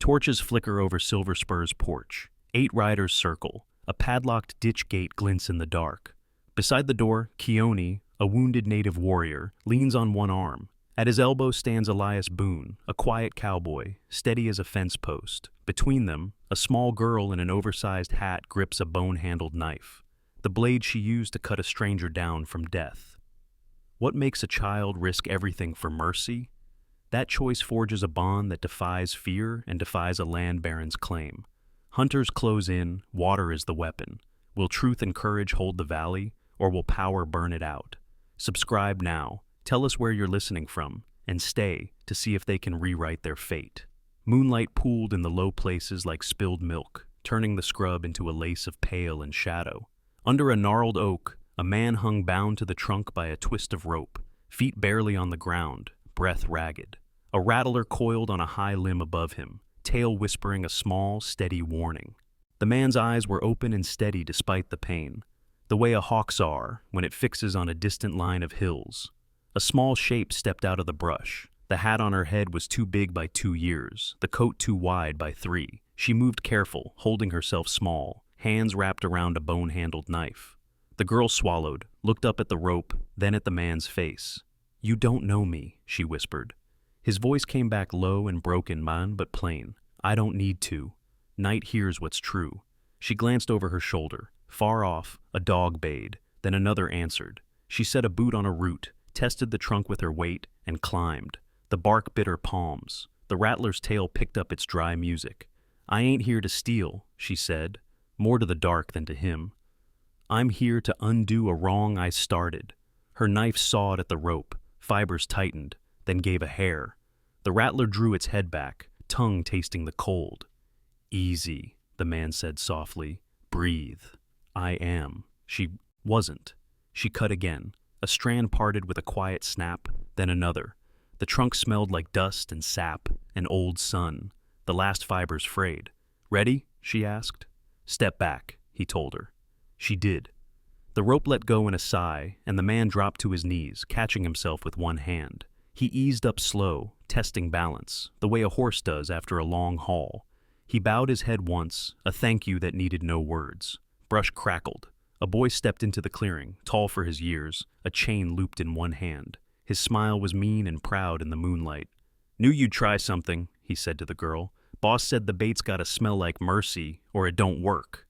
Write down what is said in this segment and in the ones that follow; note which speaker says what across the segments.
Speaker 1: Torches flicker over Silver Spur's porch. 8 riders circle. A padlocked ditch gate glints in the dark. Beside the door, Keone, a wounded native warrior, leans on one arm. At his elbow stands Elias Boone, a quiet cowboy, steady as a fence post. Between them, a small girl in an oversized hat grips a bone-handled knife, the blade she used to cut a stranger down from death. What makes a child risk everything for mercy? That choice forges a bond that defies fear and defies a land baron's claim. Hunters close in, water is the weapon. Will truth and courage hold the valley, or will power burn it out? Subscribe now. Tell us where you're listening from, and stay to see if they can rewrite their fate. Moonlight pooled in the low places like spilled milk, turning the scrub into a lace of pale and shadow. Under a gnarled oak, a man hung bound to the trunk by a twist of rope, feet barely on the ground, breath ragged. A rattler coiled on a high limb above him, tail whispering a small, steady warning. The man's eyes were open and steady despite the pain, the way a hawk's are when it fixes on a distant line of hills. A small shape stepped out of the brush. The hat on her head was too big by 2 years, the coat too wide by 3. She moved careful, holding herself small, hands wrapped around a bone-handled knife. The girl swallowed, looked up at the rope, then at the man's face. "You don't know me," she whispered. His voice came back low and broken, man, but plain. "I don't need to. Night hears what's true." She glanced over her shoulder. Far off, a dog bayed, then another answered. She set a boot on a root, tested the trunk with her weight, and climbed. The bark bit her palms. The rattler's tail picked up its dry music. "I ain't here to steal," she said, more to the dark than to him. "I'm here to undo a wrong I started." Her knife sawed at the rope, fibers tightened, then gave a hair. The rattler drew its head back, tongue tasting the cold. "Easy," the man said softly. "Breathe." "I am." She wasn't. She cut again. A strand parted with a quiet snap, then another. The trunk smelled like dust and sap, and old sun. The last fibers frayed. "Ready?" she asked. "Step back," he told her. She did. The rope let go in a sigh, and the man dropped to his knees, catching himself with one hand. He eased up slow, testing balance, the way a horse does after a long haul. He bowed his head once, a thank you that needed no words. Brush crackled. A boy stepped into the clearing, tall for his years, a chain looped in one hand. His smile was mean and proud in the moonlight. "Knew you'd try something," he said to the girl. "Boss said the bait's gotta smell like mercy, or it don't work."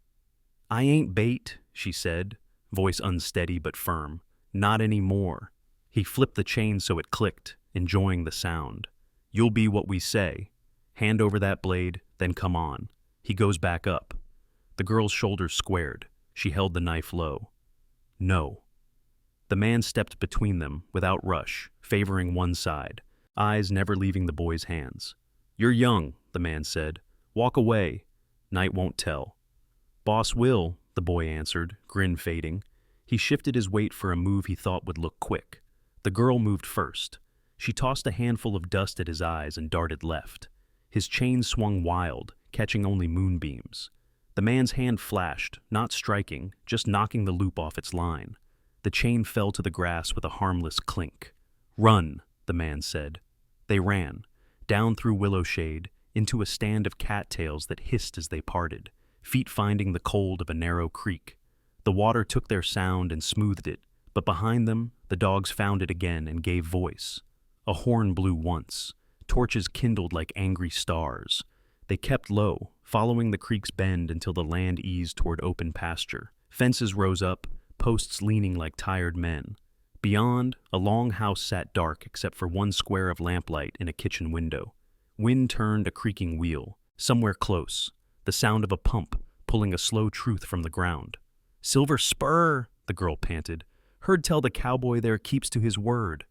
Speaker 1: "I ain't bait," she said, voice unsteady but firm. "Not anymore." He flipped the chain so it clicked, enjoying the sound. "You'll be what we say. Hand over that blade, then come on." He goes back up. The girl's shoulders squared. She held the knife low. "No." The man stepped between them, without rush, favoring one side, eyes never leaving the boy's hands. "You're young," the man said. "Walk away. Night won't tell." "Boss will," the boy answered, grin fading. He shifted his weight for a move he thought would look quick. The girl moved first. She tossed a handful of dust at his eyes and darted left. His chain swung wild, catching only moonbeams. The man's hand flashed, not striking, just knocking the loop off its line. The chain fell to the grass with a harmless clink. "Run," the man said. They ran, down through willow shade, into a stand of cattails that hissed as they parted, feet finding the cold of a narrow creek. The water took their sound and smoothed it, but behind them, the dogs found it again and gave voice. A horn blew once. Torches kindled like angry stars. They kept low, following the creek's bend until the land eased toward open pasture. Fences rose up, posts leaning like tired men. Beyond, a long house sat dark except for one square of lamplight in a kitchen window. Wind turned a creaking wheel. Somewhere close, the sound of a pump pulling a slow truth from the ground. "Silver Spur," the girl panted. "Heard tell the cowboy there keeps to his word."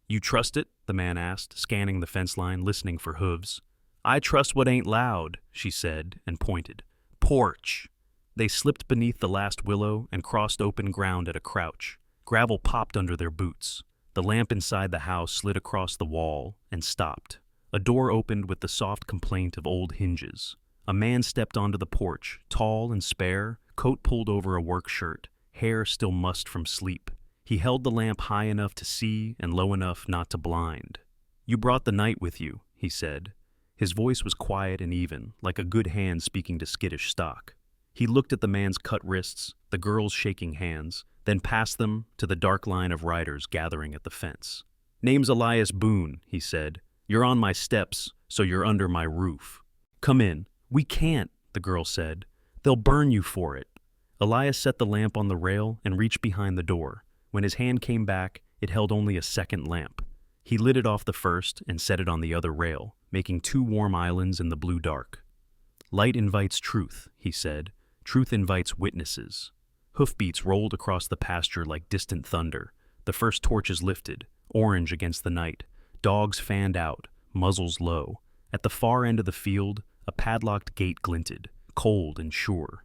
Speaker 1: "You trust it?" the man asked, scanning the fence line, listening for hooves. "I trust what ain't loud," she said, and pointed. "Porch." They slipped beneath the last willow and crossed open ground at a crouch. Gravel popped under their boots. The lamp inside the house slid across the wall and stopped. A door opened with the soft complaint of old hinges. A man stepped onto the porch, tall and spare, coat pulled over a work shirt, hair still mussed from sleep. He held the lamp high enough to see and low enough not to blind. "You brought the night with you," he said. His voice was quiet and even, like a good hand speaking to skittish stock. He looked at the man's cut wrists, the girl's shaking hands, then passed them to the dark line of riders gathering at the fence. "Name's Elias Boone," he said. "You're on my steps, so you're under my roof." "Come in." "We can't," the girl said. "They'll burn you for it." Elias set the lamp on the rail and reached behind the door. When his hand came back, it held only a second lamp. He lit it off the first and set it on the other rail, making 2 warm islands in the blue dark. "Light invites truth," he said. "Truth invites witnesses." Hoofbeats rolled across the pasture like distant thunder. The first torches lifted, orange against the night. Dogs fanned out, muzzles low. At the far end of the field, a padlocked gate glinted, cold and sure.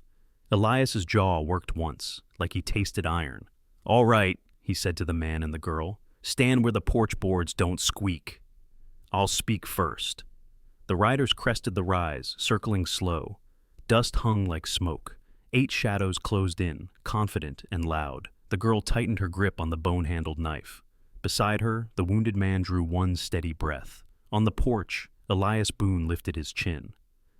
Speaker 1: Elias's jaw worked once, like he tasted iron. "All right," he said to the man and the girl. "Stand where the porch boards don't squeak." "I'll speak first." The riders crested the rise, circling slow. Dust hung like smoke. 8 shadows closed in, confident and loud. The girl tightened her grip on the bone-handled knife. Beside her, the wounded man drew one steady breath. On the porch, Elias Boone lifted his chin.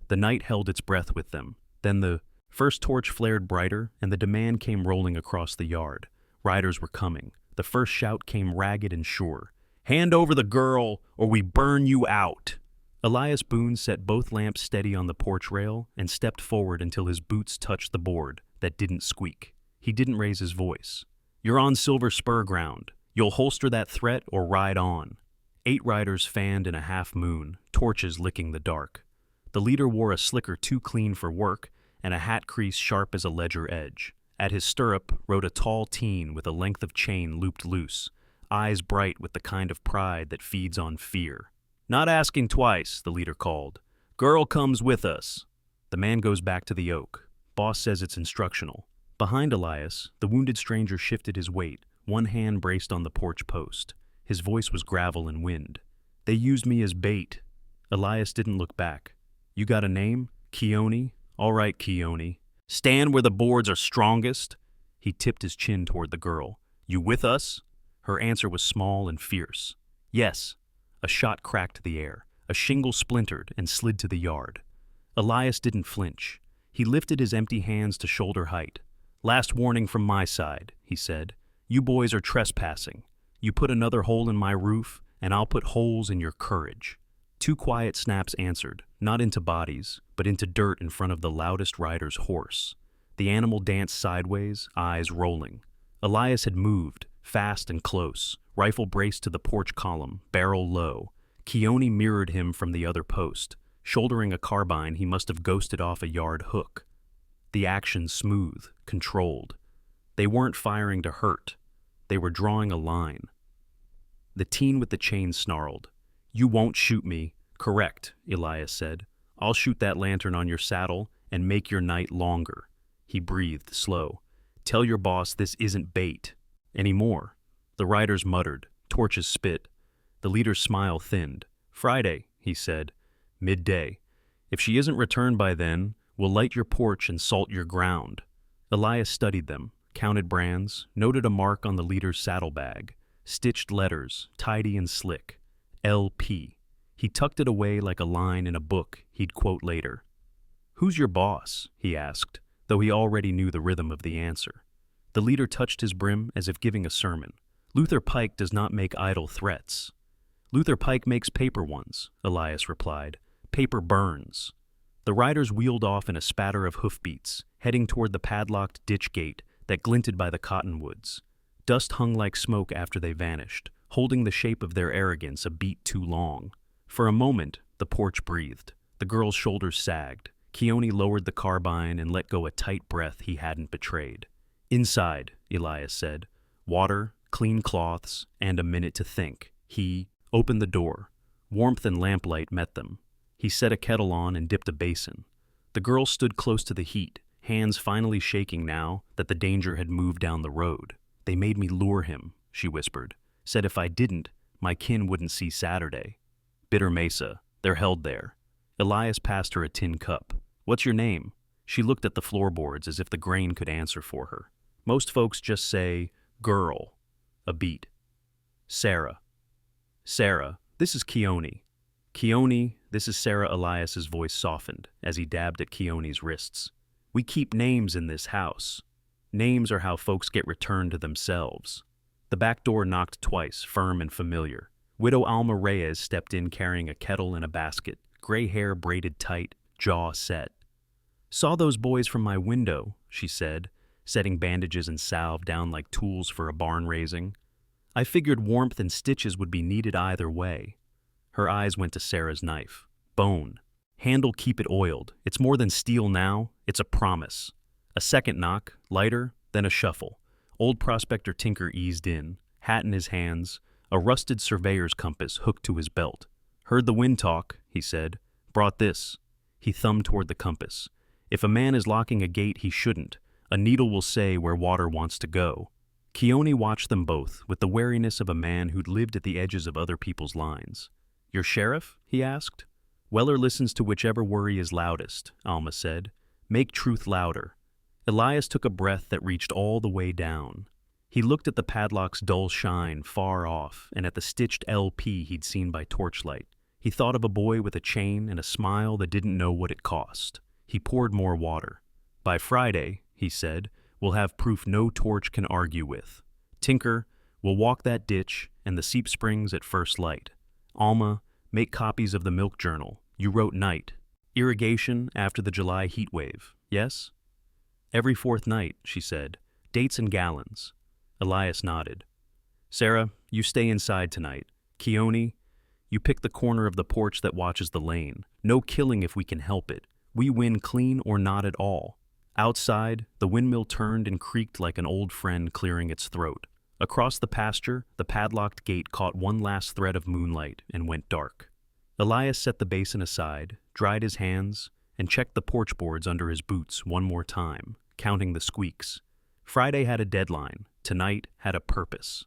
Speaker 1: The night held its breath with them. Then the first torch flared brighter, and the demand came rolling across the yard. Riders were coming. The first shout came ragged and sure. "Hand over the girl, or we burn you out!" Elias Boone set both lamps steady on the porch rail and stepped forward until his boots touched the board that didn't squeak. He didn't raise his voice. "You're on Silver Spur ground. You'll holster that threat or ride on." 8 riders fanned in a half moon, torches licking the dark. The leader wore a slicker too clean for work and a hat crease sharp as a ledger edge. At his stirrup rode a tall teen with a length of chain looped loose, eyes bright with the kind of pride that feeds on fear. "Not asking twice," the leader called. "Girl comes with us." The man goes back to the oak. Boss says it's instructional. Behind Elias, the wounded stranger shifted his weight, one hand braced on the porch post. His voice was gravel and wind. "They used me as bait." Elias didn't look back. "You got a name? Keone? All right, Keone. Stand where the boards are strongest." He tipped his chin toward the girl. "You with us?" Her answer was small and fierce. "Yes." A shot cracked the air. A shingle splintered and slid to the yard. Elias didn't flinch. He lifted his empty hands to shoulder height. "Last warning from my side," he said. "You boys are trespassing. You put another hole in my roof, and I'll put holes in your courage." 2 quiet snaps answered, not into bodies, but into dirt in front of the loudest rider's horse. The animal danced sideways, eyes rolling. Elias had moved, fast and close, rifle braced to the porch column, barrel low. Keone mirrored him from the other post. Shouldering a carbine, he must have ghosted off a yard hook. The action smooth, controlled. They weren't firing to hurt. They were drawing a line. The teen with the chain snarled. "You won't shoot me." "Correct," Elias said. "I'll shoot that lantern on your saddle and make your night longer." He breathed slow. "Tell your boss this isn't bait." "Any more?" The riders muttered. Torches spit. The leader's smile thinned. "Friday," he said. "Midday. If she isn't returned by then, we'll light your porch and salt your ground." Elias studied them, counted brands, noted a mark on the leader's saddlebag. Stitched letters, tidy and slick. LP. He tucked it away like a line in a book he'd quote later. "Who's your boss?" he asked, though he already knew the rhythm of the answer. The leader touched his brim as if giving a sermon. "Luther Pike does not make idle threats." "Luther Pike makes paper ones," Elias replied. "Paper burns." The riders wheeled off in a spatter of hoofbeats, heading toward the padlocked ditch gate that glinted by the cottonwoods. Dust hung like smoke after they vanished, holding the shape of their arrogance a beat too long. For a moment, the porch breathed. The girl's shoulders sagged. Keone lowered the carbine and let go a tight breath he hadn't betrayed. "Inside," Elias said. "Water, clean cloths, and a minute to think." He opened the door. Warmth and lamplight met them. He set a kettle on and dipped a basin. The girl stood close to the heat, hands finally shaking now that the danger had moved down the road. "They made me lure him," she whispered. "Said if I didn't, my kin wouldn't see Saturday." "Bitter Mesa. They're held there." Elias passed her a tin cup. "What's your name?" She looked at the floorboards as if the grain could answer for her. "Most folks just say, girl." A beat. "Sarah." "Sarah, this is Keone." "Keone, This is Sarah. Elias's voice softened as he dabbed at Keone's wrists. We keep names in this house. Names are how folks get returned to themselves. The back door knocked twice, firm and familiar. Widow Alma Reyes stepped in carrying a kettle and a basket, gray hair braided tight, jaw set. Saw those boys from my window, she said, setting bandages and salve down like tools for a barn raising. I figured warmth and stitches would be needed either way. Her eyes went to Sarah's knife. Bone. Handle, keep it oiled. It's more than steel now, it's a promise. A second knock, lighter, then a shuffle. Old prospector Tinker eased in, hat in his hands, a rusted surveyor's compass hooked to his belt. Heard the wind talk, he said. Brought this. He thumbed toward the compass. If a man is locking a gate, he shouldn't. A needle will say where water wants to go. Keone watched them both with the wariness of a man who'd lived at the edges of other people's lines. Your sheriff? He asked. Weller listens to whichever worry is loudest, Alma said. Make truth louder. Elias took a breath that reached all the way down. He looked at the padlock's dull shine far off and at the stitched LP he'd seen by torchlight. He thought of a boy with a chain and a smile that didn't know what it cost. He poured more water. By Friday, he said, we'll have proof no torch can argue with. Tinker, we'll walk that ditch and the seep springs at first light. Alma, make copies of the milk journal. You wrote night. Irrigation after the July heat wave, yes? Every fourth night, she said. Dates and gallons. Elias nodded. Sarah, you stay inside tonight. Keone, you pick the corner of the porch that watches the lane. No killing if we can help it. We win clean or not at all. Outside, the windmill turned and creaked like an old friend clearing its throat. Across the pasture, the padlocked gate caught one last thread of moonlight and went dark. Elias set the basin aside, dried his hands, and checked the porch boards under his boots one more time, counting the squeaks. Friday had a deadline. Tonight had a purpose.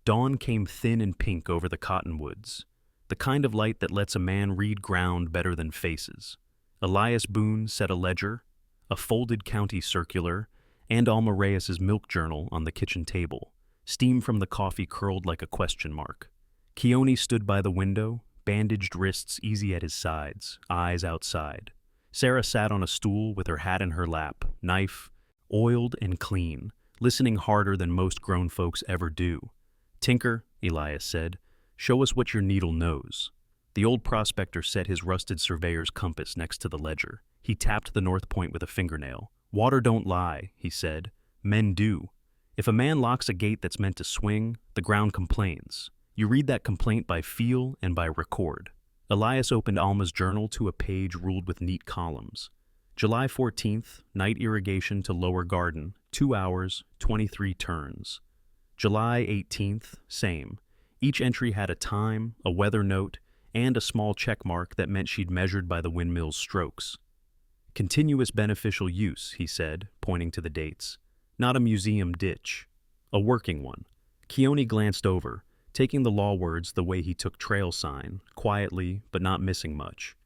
Speaker 1: Dawn came thin and pink over the cottonwoods, the kind of light that lets a man read ground better than faces. Elias Boone set a ledger, a folded county circular, and Alma Reyes's milk journal on the kitchen table. Steam from the coffee curled like a question mark. Keone stood by the window, bandaged wrists easy at his sides, eyes outside. Sarah sat on a stool with her hat in her lap, knife, oiled and clean, listening harder than most grown folks ever do. Tinker, Elias said, show us what your needle knows. The old prospector set his rusted surveyor's compass next to the ledger. He tapped the north point with a fingernail. Water don't lie, he said. Men do. If a man locks a gate that's meant to swing, the ground complains. You read that complaint by feel and by record. Elias opened Alma's journal to a page ruled with neat columns. July 14th, night irrigation to lower garden, 2 hours, 23 turns. July 18th, same. Each entry had a time, a weather note, and a small check mark that meant she'd measured by the windmill's strokes. Continuous beneficial use, he said, pointing to the dates. Not a museum ditch. A working one. Keone glanced over, taking the law words the way he took trail sign, quietly but not missing much.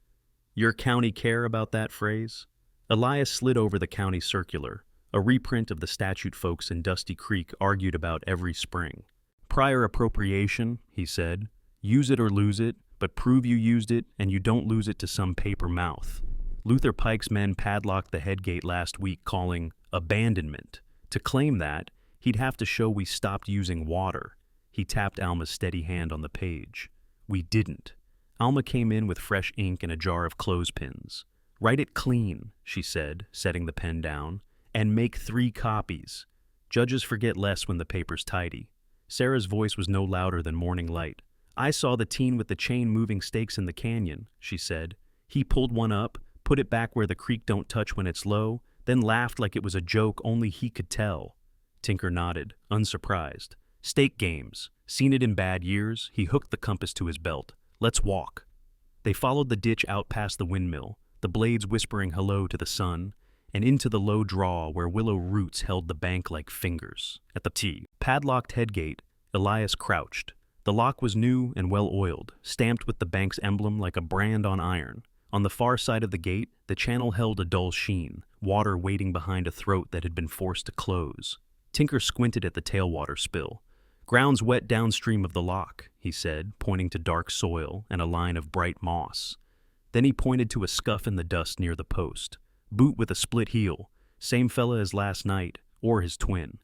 Speaker 1: Your county care about that phrase? Elias slid over the county circular, a reprint of the statute folks in Dusty Creek argued about every spring. Prior appropriation, he said. Use it or lose it, but prove you used it and you don't lose it to some paper mouth. Luther Pike's men padlocked the head gate last week, calling abandonment. To claim that, he'd have to show we stopped using water. He tapped Alma's steady hand on the page. We didn't. Alma came in with fresh ink and a jar of clothespins. Write it clean, she said, setting the pen down, and make 3 copies. Judges forget less when the paper's tidy. Sarah's voice was no louder than morning light. I saw the teen with the chain moving stakes in the canyon, she said. He pulled one up, put it back where the creek don't touch when it's low, then laughed like it was a joke only he could tell. Tinker nodded, unsurprised. Stake games. Seen it in bad years. He hooked the compass to his belt. Let's walk. They followed the ditch out past the windmill, the blades whispering hello to the sun, and into the low draw where willow roots held the bank like fingers. At the padlocked headgate, Elias crouched. The lock was new and well-oiled, stamped with the bank's emblem like a brand on iron. On the far side of the gate, the channel held a dull sheen, water waiting behind a throat that had been forced to close. Tinker squinted at the tailwater spill. Ground's wet downstream of the lock, he said, pointing to dark soil and a line of bright moss. Then he pointed to a scuff in the dust near the post. Boot with a split heel. Same fella as last night, or his twin.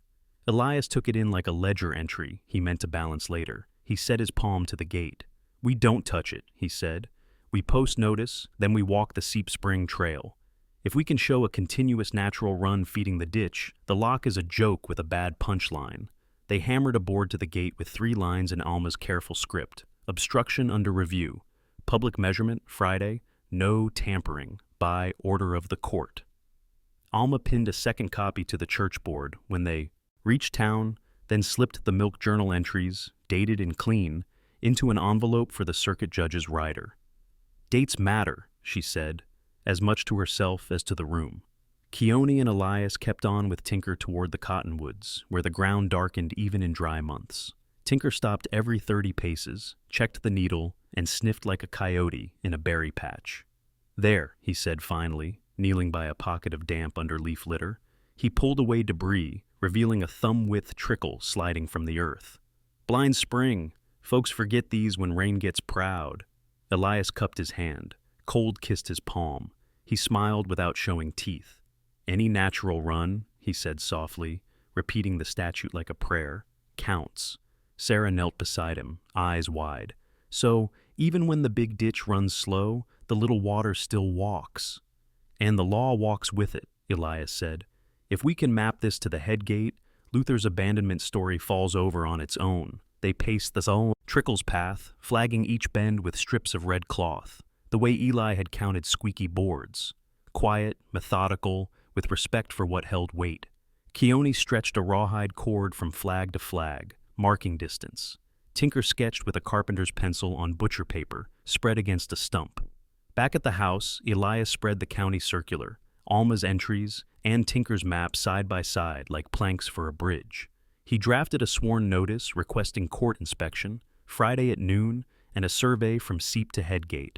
Speaker 1: Elias took it in like a ledger entry he meant to balance later. He set his palm to the gate. "We don't touch it," he said. "We post notice, then we walk the Seep Spring Trail. If we can show a continuous natural run feeding the ditch, the lock is a joke with a bad punchline." They hammered a board to the gate with 3 lines in Alma's careful script. Obstruction under review. Public measurement, Friday. No tampering, by order of the court. Alma pinned a second copy to the church board when they reached town, then slipped the Milk Journal entries, dated and clean, into an envelope for the circuit judge's rider. "Dates matter," she said, as much to herself as to the room. Keone and Elias kept on with Tinker toward the cottonwoods, where the ground darkened even in dry months. Tinker stopped every 30 paces, checked the needle, and sniffed like a coyote in a berry patch. "There," he said finally, kneeling by a pocket of damp underleaf litter. He pulled away debris, revealing a thumb-width trickle sliding from the earth. "Blind spring. Folks forget these when rain gets proud." Elias cupped his hand. Cold kissed his palm. He smiled without showing teeth. "Any natural run," he said softly, repeating the statute like a prayer, "counts." Sarah knelt beside him, eyes wide. "So, even when the big ditch runs slow, the little water still walks." "And the law walks with it," Elias said. "If we can map this to the head gate, Luther's abandonment story falls over on its own." They paced the zone trickles path, flagging each bend with strips of red cloth, the way Eli had counted squeaky boards. Quiet, methodical, with respect for what held weight. Keone stretched a rawhide cord from flag to flag, marking distance. Tinker sketched with a carpenter's pencil on butcher paper, spread against a stump. Back at the house, Elias spread the county circular, Alma's entries, and Tinker's map side by side like planks for a bridge. He drafted a sworn notice requesting court inspection, Friday at noon, and a survey from Seep to Headgate.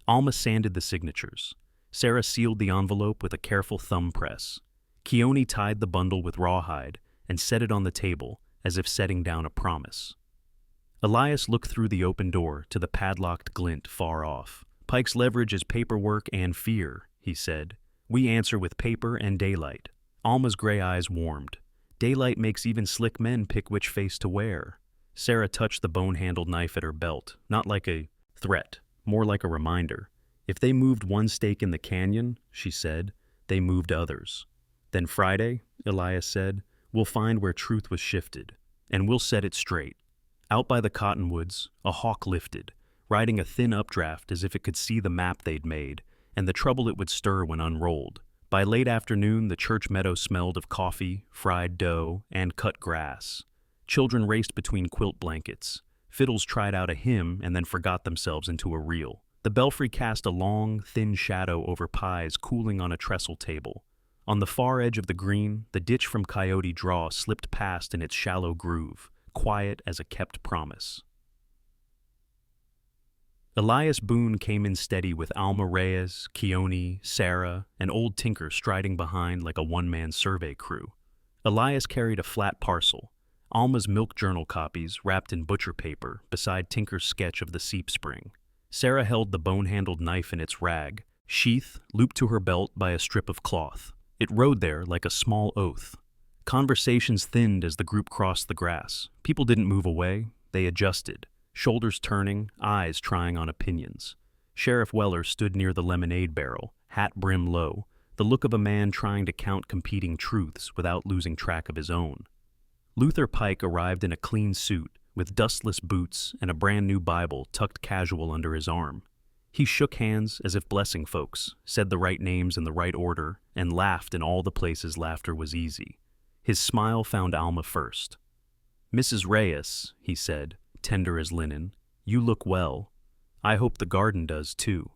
Speaker 1: Alma sanded the signatures. Sarah sealed the envelope with a careful thumb press. Keone tied the bundle with rawhide and set it on the table as if setting down a promise. Elias looked through the open door to the padlocked glint far off. "Pike's leverage is paperwork and fear," he said. "We answer with paper and daylight." Alma's gray eyes warmed. "Daylight makes even slick men pick which face to wear." Sarah touched the bone-handled knife at her belt, not like a threat, more like a reminder. "If they moved one stake in the canyon," she said, "they moved others." "Then Friday," Elias said, "we'll find where truth was shifted, and we'll set it straight." Out by the cottonwoods, a hawk lifted, riding a thin updraft as if it could see the map they'd made, and the trouble it would stir when unrolled. By late afternoon, the church meadow smelled of coffee, fried dough, and cut grass. Children raced between quilt blankets. Fiddles tried out a hymn and then forgot themselves into a reel. The belfry cast a long, thin shadow over pies cooling on a trestle table. On the far edge of the green, the ditch from Coyote Draw slipped past in its shallow groove, quiet as a kept promise. Elias Boone came in steady with Alma Reyes, Keone, Sarah, and old Tinker striding behind like a one-man survey crew. Elias carried a flat parcel, Alma's Milk Journal copies wrapped in butcher paper beside Tinker's sketch of the Seep Spring. Sarah held the bone-handled knife in its rag, sheath looped to her belt by a strip of cloth. It rode there like a small oath. Conversations thinned as the group crossed the grass. People didn't move away, they adjusted, shoulders turning, eyes trying on opinions. Sheriff Weller stood near the lemonade barrel, hat brim low, the look of a man trying to count competing truths without losing track of his own. Luther Pike arrived in a clean suit, with dustless boots and a brand-new Bible tucked casual under his arm. He shook hands as if blessing folks, said the right names in the right order, and laughed in all the places laughter was easy. His smile found Alma first. "Mrs. Reyes," he said, tender as linen, "you look well. I hope the garden does, too."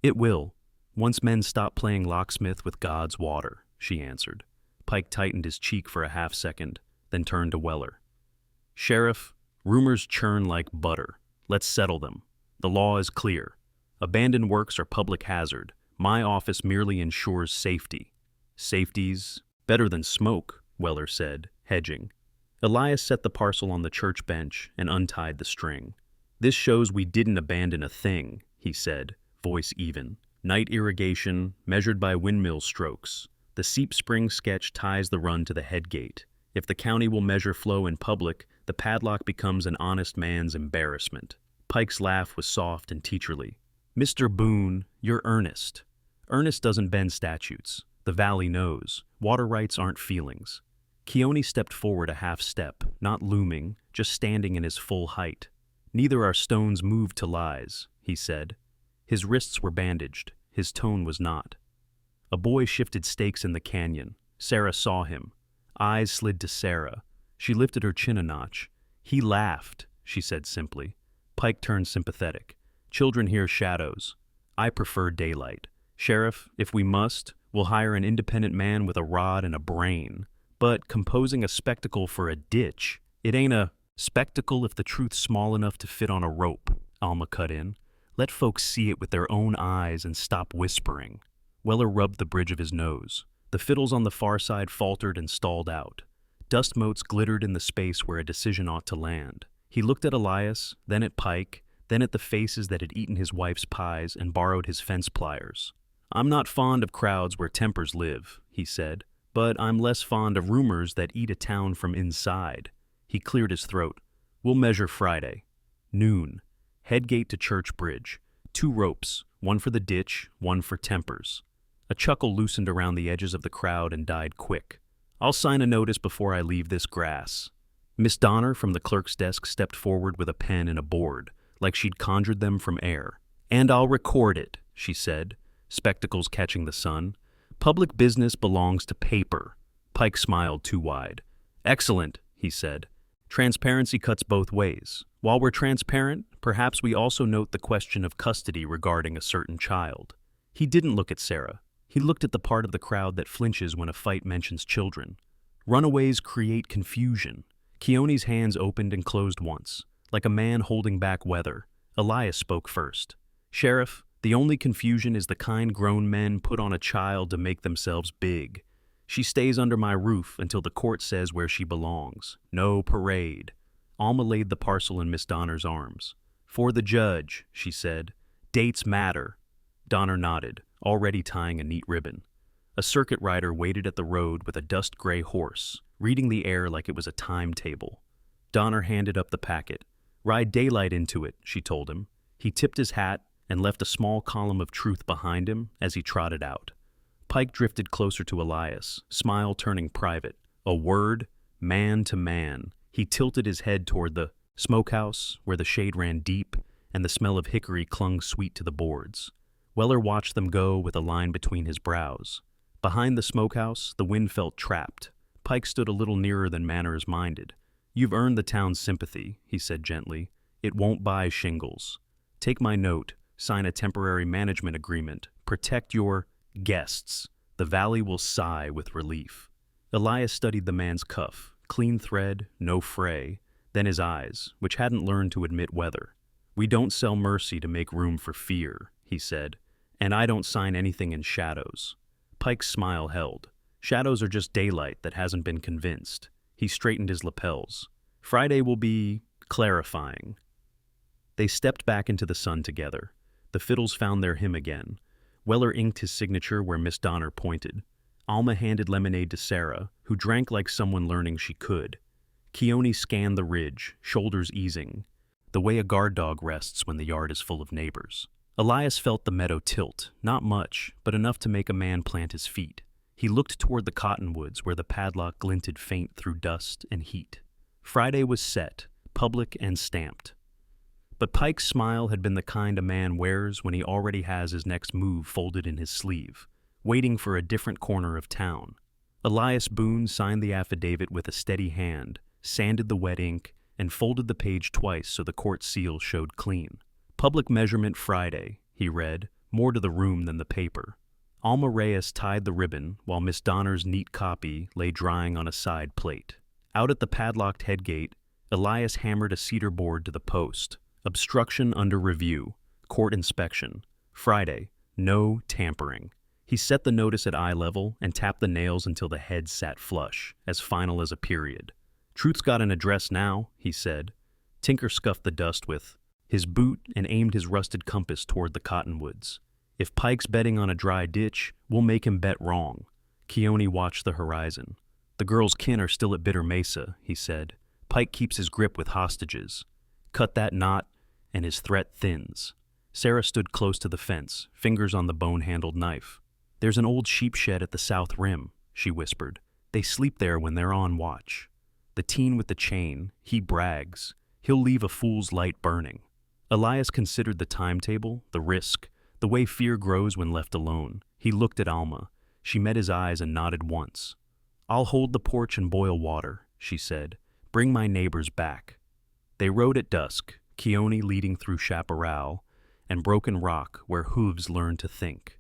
Speaker 1: "It will, once men stop playing locksmith with God's water," she answered. Pike tightened his cheek for a half-second, then turned to Weller. "Sheriff, rumors churn like butter. Let's settle them. The law is clear. Abandoned works are public hazard. My office merely ensures safety." "Safety's better than smoke," Weller said, hedging. Elias set the parcel on the church bench and untied the string. "This shows we didn't abandon a thing," he said, voice even. Night irrigation, measured by windmill strokes. The Seep Spring sketch ties the run to the head gate. If the county will measure flow in public, the padlock becomes an honest man's embarrassment. Pike's laugh was soft and teacherly. Mr. Boone, you're earnest. Ernest doesn't bend statutes. The valley knows. Water rights aren't feelings. Keone stepped forward a half step, not looming, just standing in his full height. Neither are stones moved to lies, he said. His wrists were bandaged. His tone was not. A boy shifted stakes in the canyon. Sarah saw him. Eyes slid to Sarah. She lifted her chin a notch. He laughed, she said simply. Pike turned sympathetic. Children hear shadows. I prefer daylight. Sheriff, if we must, we'll hire an independent man with a rod and a brain. But composing a spectacle for a ditch, it ain't a spectacle if the truth's small enough to fit on a rope, Alma cut in. Let folks see it with their own eyes and stop whispering. Weller rubbed the bridge of his nose. The fiddles on the far side faltered and stalled out. Dust motes glittered in the space where a decision ought to land. He looked at Elias, then at Pike, then at the faces that had eaten his wife's pies and borrowed his fence pliers. I'm not fond of crowds where tempers live, he said, but I'm less fond of rumors that eat a town from inside. He cleared his throat. We'll measure Friday. Noon. Headgate to Church Bridge. 2 ropes, one for the ditch, one for tempers. A chuckle loosened around the edges of the crowd and died quick. I'll sign a notice before I leave this grass. Miss Donner from the clerk's desk stepped forward with a pen and a board, like she'd conjured them from air. And I'll record it, she said, spectacles catching the sun. Public business belongs to paper. Pike smiled too wide. Excellent, he said. Transparency cuts both ways. While we're transparent, perhaps we also note the question of custody regarding a certain child. He didn't look at Sarah. He looked at the part of the crowd that flinches when a fight mentions children. Runaways create confusion. Keone's hands opened and closed once, like a man holding back weather. Elias spoke first. Sheriff, the only confusion is the kind grown men put on a child to make themselves big. She stays under my roof until the court says where she belongs. No parade. Alma laid the parcel in Miss Donner's arms. For the judge, she said. Dates matter. Donner nodded, already tying a neat ribbon. A circuit rider waited at the road with a dust-gray horse, reading the air like it was a timetable. Donner handed up the packet. Ride daylight into it, she told him. He tipped his hat and left a small column of truth behind him as he trotted out. Pike drifted closer to Elias, smile turning private. A word, man to man. He tilted his head toward the smokehouse, where the shade ran deep and the smell of hickory clung sweet to the boards. Weller watched them go with a line between his brows. Behind the smokehouse, the wind felt trapped. Pike stood a little nearer than Manners minded. You've earned the town's sympathy, he said gently. It won't buy shingles. Take my note, sign a temporary management agreement, protect your guests. The valley will sigh with relief. Elias studied the man's cuff, clean thread, no fray, then his eyes, which hadn't learned to admit weather. We don't sell mercy to make room for fear, he said, and I don't sign anything in shadows. Pike's smile held. Shadows are just daylight that hasn't been convinced. He straightened his lapels. Friday will be clarifying. They stepped back into the sun together. The fiddles found their hymn again. Weller inked his signature where Miss Donner pointed. Alma handed lemonade to Sarah, who drank like someone learning she could. Keone scanned the ridge, shoulders easing, the way a guard dog rests when the yard is full of neighbors. Elias felt the meadow tilt, not much, but enough to make a man plant his feet. He looked toward the cottonwoods where the padlock glinted faint through dust and heat. Friday was set, public and stamped. But Pike's smile had been the kind a man wears when he already has his next move folded in his sleeve, waiting for a different corner of town. Elias Boone signed the affidavit with a steady hand, sanded the wet ink, and folded the page twice so the court seal showed clean. Public measurement Friday, he read, more to the room than the paper. Alma Reyes tied the ribbon while Miss Donner's neat copy lay drying on a side plate. Out at the padlocked headgate, Elias hammered a cedar board to the post. Obstruction under review. Court inspection. Friday. No tampering. He set the notice at eye level and tapped the nails until the head sat flush, as final as a period. Truth's got an address now, he said. Tinker scuffed the dust with, his boot, and aimed his rusted compass toward the cottonwoods. If Pike's betting on a dry ditch, we'll make him bet wrong. Keone watched the horizon. The girl's kin are still at Bitter Mesa, he said. Pike keeps his grip with hostages. Cut that knot, and his threat thins. Sarah stood close to the fence, fingers on the bone-handled knife. There's an old sheep shed at the south rim, she whispered. They sleep there when they're on watch. The teen with the chain, he brags. He'll leave a fool's light burning. Elias considered the timetable, the risk, the way fear grows when left alone. He looked at Alma. She met his eyes and nodded once. I'll hold the porch and boil water, she said. Bring my neighbors back. They rode at dusk, Keone leading through chaparral and broken rock where hooves learn to think.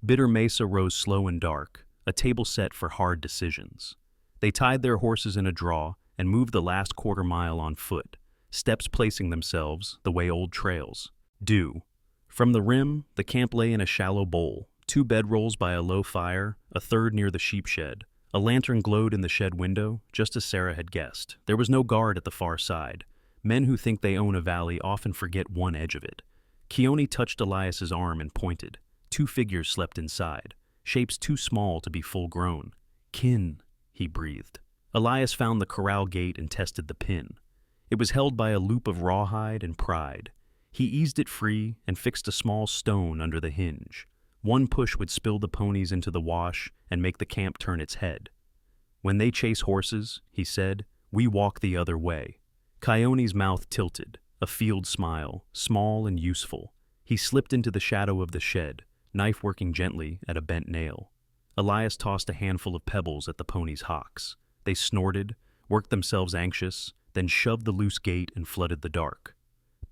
Speaker 1: Bitter Mesa rose slow and dark, a table set for hard decisions. They tied their horses in a draw and moved the last quarter mile on foot, steps placing themselves the way old trails do. From the rim, the camp lay in a shallow bowl, 2 bedrolls by a low fire, a third near the sheep shed. A lantern glowed in the shed window, just as Sarah had guessed. There was no guard at the far side. Men who think they own a valley often forget one edge of it. Keone touched Elias's arm and pointed. 2 figures slept inside, shapes too small to be full-grown. Kin, he breathed. Elias found the corral gate and tested the pin. It was held by a loop of rawhide and pride. He eased it free and fixed a small stone under the hinge. One push would spill the ponies into the wash and make the camp turn its head. When they chase horses, he said, we walk the other way. Keone's mouth tilted, a field smile, small and useful. He slipped into the shadow of the shed, knife working gently at a bent nail. Elias tossed a handful of pebbles at the ponies' hocks. They snorted, worked themselves anxious, then shoved the loose gate and flooded the dark.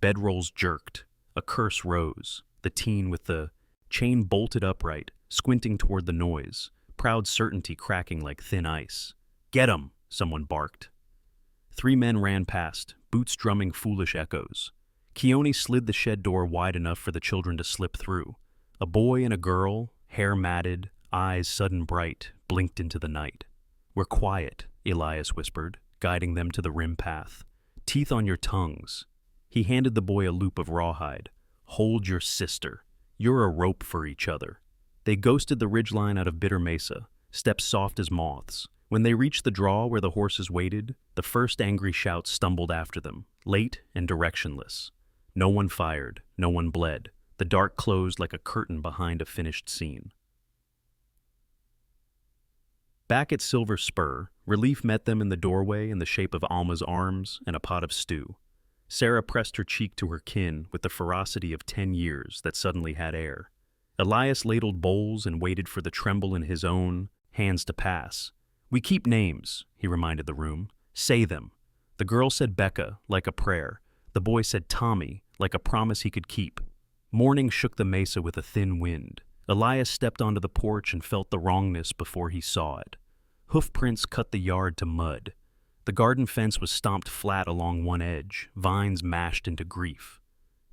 Speaker 1: Bedrolls jerked. A curse rose. The teen with the chain bolted upright, squinting toward the noise, proud certainty cracking like thin ice. Get 'em, someone barked. 3 men ran past, boots drumming foolish echoes. Keone slid the shed door wide enough for the children to slip through. A boy and a girl, hair matted, eyes sudden bright, blinked into the night. We're quiet, Elias whispered, guiding them to the rim path. Teeth on your tongues. He handed the boy a loop of rawhide. Hold your sister. You're a rope for each other. They ghosted the ridgeline out of Bitter Mesa, steps soft as moths. When they reached the draw where the horses waited, the first angry shout stumbled after them, late and directionless. No one fired, no one bled. The dark closed like a curtain behind a finished scene. Back at Silver Spur, relief met them in the doorway in the shape of Alma's arms and a pot of stew. Sarah pressed her cheek to her kin with the ferocity of 10 years that suddenly had air. Elias ladled bowls and waited for the tremble in his own hands to pass. We keep names, he reminded the room. Say them. The girl said Becca, like a prayer. The boy said Tommy, like a promise he could keep. Morning shook the mesa with a thin wind. Elias stepped onto the porch and felt the wrongness before he saw it. Hoof prints cut the yard to mud. The garden fence was stomped flat along one edge, vines mashed into grief.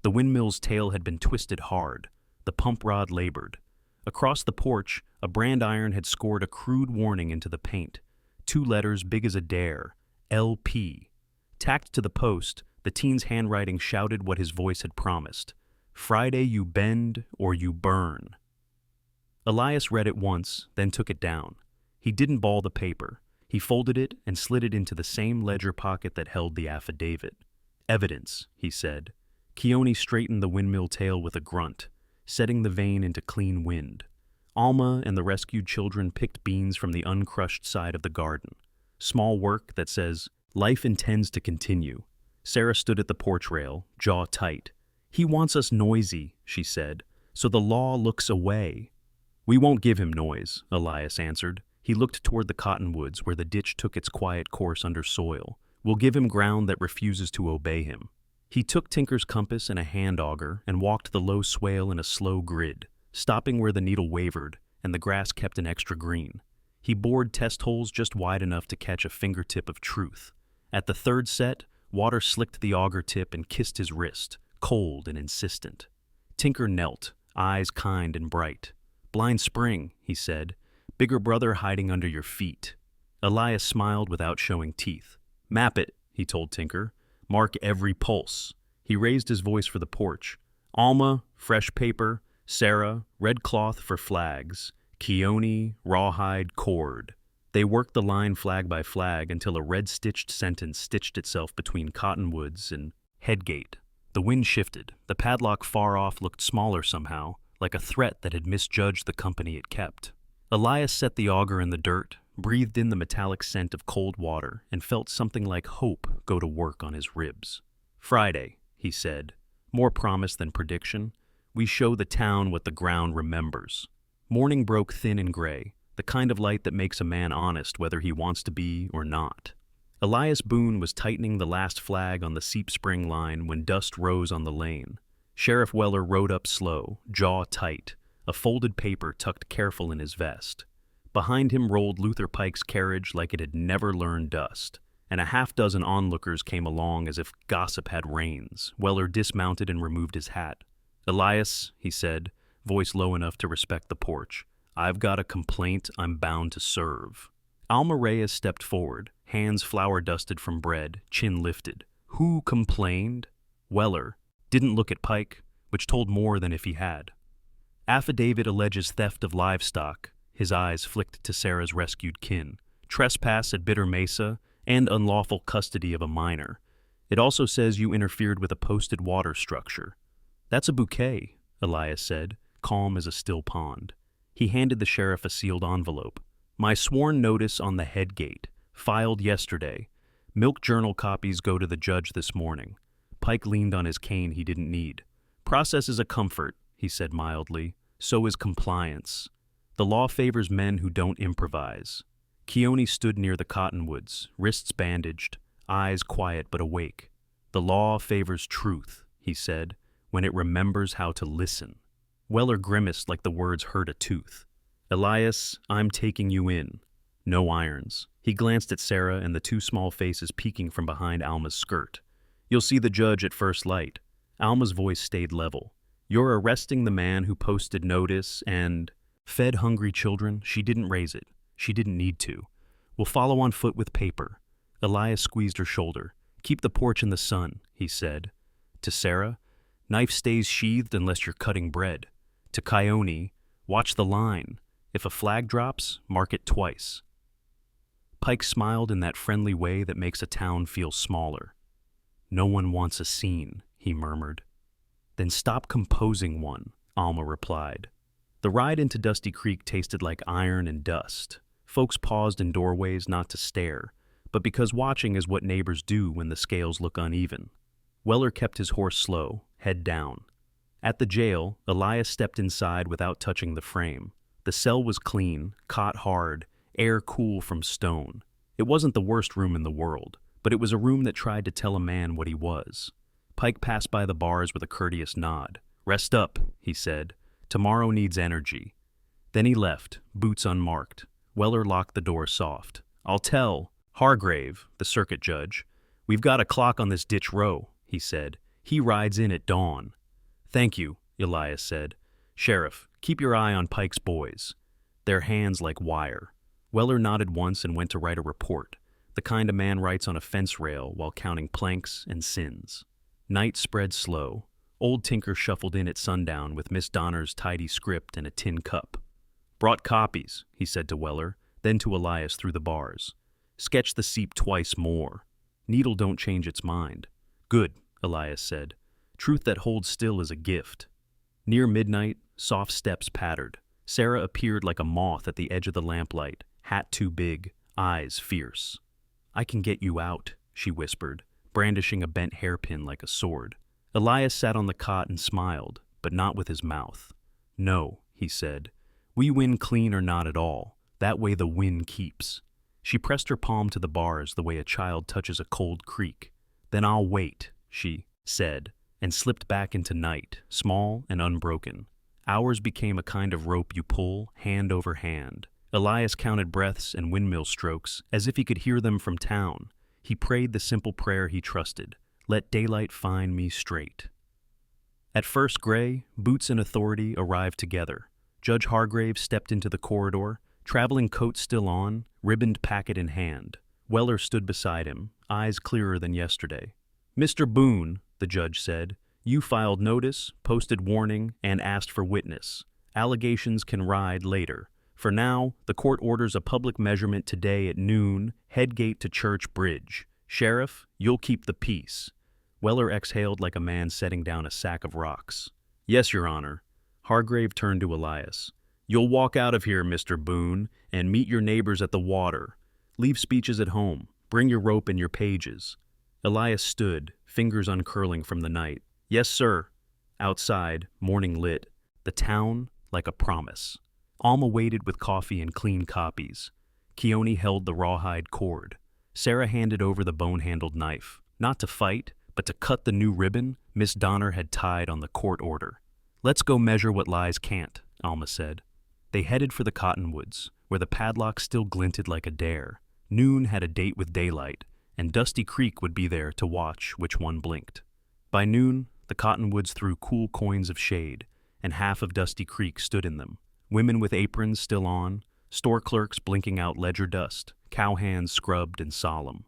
Speaker 1: The windmill's tail had been twisted hard. The pump rod labored. Across the porch, a brand iron had scored a crude warning into the paint. 2 letters big as a dare, LP. Tacked to the post, the teen's handwriting shouted what his voice had promised. Friday you bend or you burn. Elias read it once, then took it down. He didn't ball the paper. He folded it and slid it into the same ledger pocket that held the affidavit. Evidence, he said. Keone straightened the windmill tail with a grunt, setting the vein into clean wind. Alma and the rescued children picked beans from the uncrushed side of the garden. Small work that says, life intends to continue. Sarah stood at the porch rail, jaw tight. He wants us noisy, she said, so the law looks away. We won't give him noise, Elias answered. He looked toward the cottonwoods where the ditch took its quiet course under soil. We'll give him ground that refuses to obey him. He took Tinker's compass and a hand auger and walked the low swale in a slow grid, stopping where the needle wavered and the grass kept an extra green. He bored test holes just wide enough to catch a fingertip of truth. At the 3rd set, water slicked the auger tip and kissed his wrist, cold and insistent. Tinker knelt, eyes kind and bright. Blind spring, he said. Bigger brother hiding under your feet. Elias smiled without showing teeth. Map it, he told Tinker. Mark every pulse. He raised his voice for the porch. Alma, fresh paper. Sarah, red cloth for flags. Keone, rawhide, cord. They worked the line flag by flag until a red-stitched sentence stitched itself between cottonwoods and headgate. The wind shifted. The padlock far off looked smaller somehow, like a threat that had misjudged the company it kept. Elias set the auger in the dirt, breathed in the metallic scent of cold water, and felt something like hope go to work on his ribs. Friday, he said, more promise than prediction. We show the town what the ground remembers. Morning broke thin and gray, the kind of light that makes a man honest whether he wants to be or not. Elias Boone was tightening the last flag on the Seep Spring line when dust rose on the lane. Sheriff Weller rode up slow, jaw tight, a folded paper tucked careful in his vest. Behind him rolled Luther Pike's carriage like it had never learned dust, and a half-dozen onlookers came along as if gossip had reins. Weller dismounted and removed his hat. "Elias," he said, voice low enough to respect the porch, "I've got a complaint I'm bound to serve." Alma Reyes stepped forward, hands flour-dusted from bread, chin lifted. Who complained? Weller didn't look at Pike, which told more than if he had. Affidavit alleges theft of livestock. His eyes flicked to Sarah's rescued kin. Trespass at Bitter Mesa, and unlawful custody of a minor. It also says you interfered with a posted water structure. That's a bouquet, Elias said, calm as a still pond. He handed the sheriff a sealed envelope. My sworn notice on the head gate, filed yesterday. Milk Journal copies go to the judge this morning. Pike leaned on his cane he didn't need. Process is a comfort, he said mildly. So is compliance. The law favors men who don't improvise. Keone stood near the cottonwoods, wrists bandaged, eyes quiet but awake. The law favors truth, he said, when it remembers how to listen. Weller grimaced like the words hurt a tooth. Elias, I'm taking you in. No irons. He glanced at Sarah and the two small faces peeking from behind Alma's skirt. You'll see the judge at first light. Alma's voice stayed level. You're arresting the man who posted notice and fed hungry children. She didn't raise it. She didn't need to. We'll follow on foot with paper. Elias squeezed her shoulder. Keep the porch in the sun, he said. To Sarah, knife stays sheathed unless you're cutting bread. To Keone, watch the line. If a flag drops, mark it twice. Pike smiled in that friendly way that makes a town feel smaller. No one wants a scene, he murmured. Then stop composing one, Alma replied. The ride into Dusty Creek tasted like iron and dust. Folks paused in doorways not to stare, but because watching is what neighbors do when the scales look uneven. Weller kept his horse slow, head down. At the jail, Elias stepped inside without touching the frame. The cell was clean, cot hard, air cool from stone. It wasn't the worst room in the world, but it was a room that tried to tell a man what he was. Pike passed by the bars with a courteous nod. Rest up, he said. Tomorrow needs energy. Then he left, boots unmarked. Weller locked the door soft. I'll tell Hargrave, the circuit judge. We've got a clock on this ditch row, he said. He rides in at dawn. Thank you, Elias said. Sheriff, keep your eye on Pike's boys. Their hands like wire. Weller nodded once and went to write a report, the kind a man writes on a fence rail while counting planks and sins. Night spread slow. Old Tinker shuffled in at sundown with Miss Donner's tidy script and a tin cup. Brought copies, he said to Weller, then to Elias through the bars. Sketch the seep twice more. Needle don't change its mind. Good, Elias said. Truth that holds still is a gift. Near midnight, soft steps pattered. Sarah appeared like a moth at the edge of the lamplight, hat too big, eyes fierce. I can get you out, she whispered, brandishing a bent hairpin like a sword. Elias sat on the cot and smiled, but not with his mouth. No, he said. We win clean or not at all. That way the win keeps. She pressed her palm to the bars the way a child touches a cold creek. Then I'll wait, she said, and slipped back into night, small and unbroken. Hours became a kind of rope you pull, hand over hand. Elias counted breaths and windmill strokes as if he could hear them from town. He prayed the simple prayer he trusted. Let daylight find me straight. At first gray, Boots and authority arrived together. Judge Hargrave stepped into the corridor, traveling coat still on, ribboned packet in hand. Weller stood beside him, eyes clearer than yesterday. Mr. Boone, the judge said. You filed notice, posted warning, and asked for witness. Allegations can ride later. For now, the court orders a public measurement today at noon, headgate to Church Bridge. Sheriff, you'll keep the peace. Weller exhaled like a man setting down a sack of rocks. Yes, Your Honor. Hargrave turned to Elias. You'll walk out of here, Mr. Boone, and meet your neighbors at the water. Leave speeches at home. Bring your rope and your pages. Elias stood, fingers uncurling from the night. Yes, sir. Outside, morning lit. The town like a promise. Alma waited with coffee and clean copies. Keone held the rawhide cord. Sarah handed over the bone-handled knife. Not to fight, but to cut the new ribbon Miss Donner had tied on the court order. Let's go measure what lies can't, Alma said. They headed for the cottonwoods, where the padlock still glinted like a dare. Noon had a date with daylight, and Dusty Creek would be there to watch which one blinked. By noon, the cottonwoods threw cool coins of shade, and half of Dusty Creek stood in them. Women with aprons still on, store clerks blinking out ledger dust, cowhands scrubbed and solemn.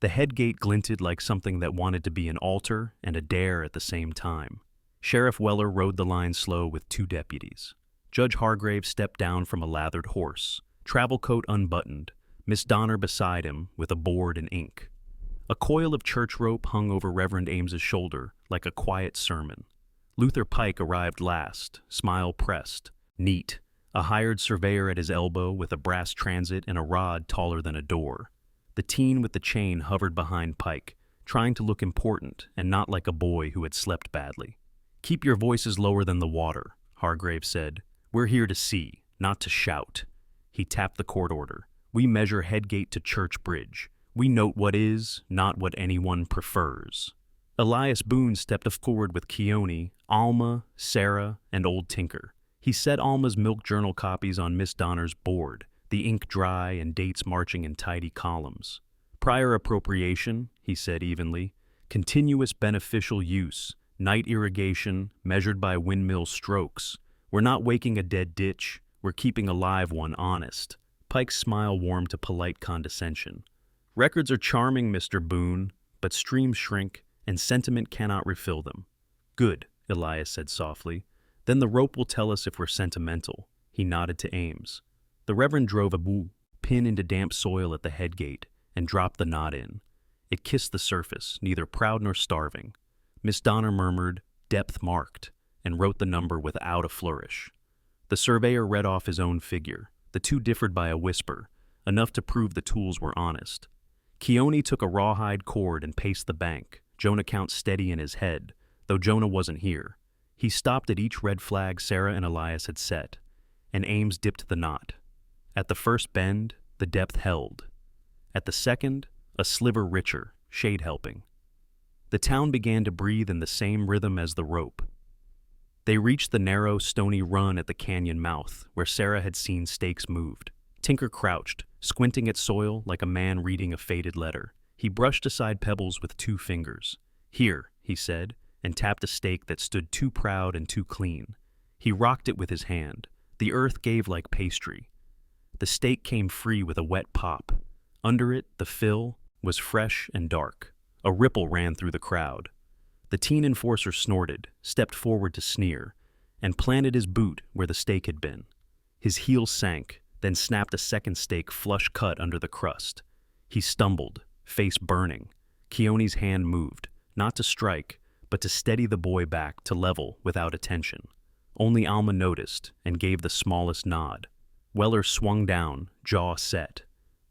Speaker 1: The headgate glinted like something that wanted to be an altar and a dare at the same time. Sheriff Weller rode the line slow with 2 deputies. Judge Hargrave stepped down from a lathered horse, travel coat unbuttoned, Miss Donner beside him with a board and ink. A coil of church rope hung over Reverend Ames's shoulder like a quiet sermon. Luther Pike arrived last, smile pressed, neat, a hired surveyor at his elbow with a brass transit and a rod taller than a door. The teen with the chain hovered behind Pike, trying to look important and not like a boy who had slept badly. Keep your voices lower than the water, Hargrave said. We're here to see, not to shout. He tapped the court order. We measure headgate to Church Bridge. We note what is, not what anyone prefers. Elias Boone stepped forward with Keone, Alma, Sarah, and Old Tinker. He set Alma's milk journal copies on Miss Donner's board, the ink dry and dates marching in tidy columns. Prior appropriation, he said evenly, continuous beneficial use, night irrigation measured by windmill strokes. We're not waking a dead ditch, we're keeping a live one honest. Pike's smile warmed to polite condescension. Records are charming, Mr. Boone, but streams shrink, and sentiment cannot refill them. Good, Elias said softly. Then the rope will tell us if we're sentimental. He nodded to Ames. The Reverend drove a pin into damp soil at the headgate and dropped the knot in. It kissed the surface, neither proud nor starving. Miss Donner murmured, depth marked, and wrote the number without a flourish. The surveyor read off his own figure. The two differed by a whisper, enough to prove the tools were honest. Keone took a rawhide cord and paced the bank, Jonah count steady in his head, though Jonah wasn't here. He stopped at each red flag Sarah and Elias had set, and Ames dipped the knot. At the first bend, the depth held. At the second, a sliver richer, shade helping. The town began to breathe in the same rhythm as the rope. They reached the narrow, stony run at the canyon mouth, where Sarah had seen stakes moved. Tinker crouched, squinting at soil like a man reading a faded letter. He brushed aside pebbles with 2 fingers. Here, he said, and tapped a stake that stood too proud and too clean. He rocked it with his hand. The earth gave like pastry. The stake came free with a wet pop. Under it, the fill was fresh and dark. A ripple ran through the crowd. The teen enforcer snorted, stepped forward to sneer, and planted his boot where the stake had been. His heel sank, then snapped a second stake flush cut under the crust. He stumbled, face burning. Keone's hand moved, not to strike, but to steady the boy back to level without attention. Only Alma noticed and gave the smallest nod. Weller swung down, jaw set.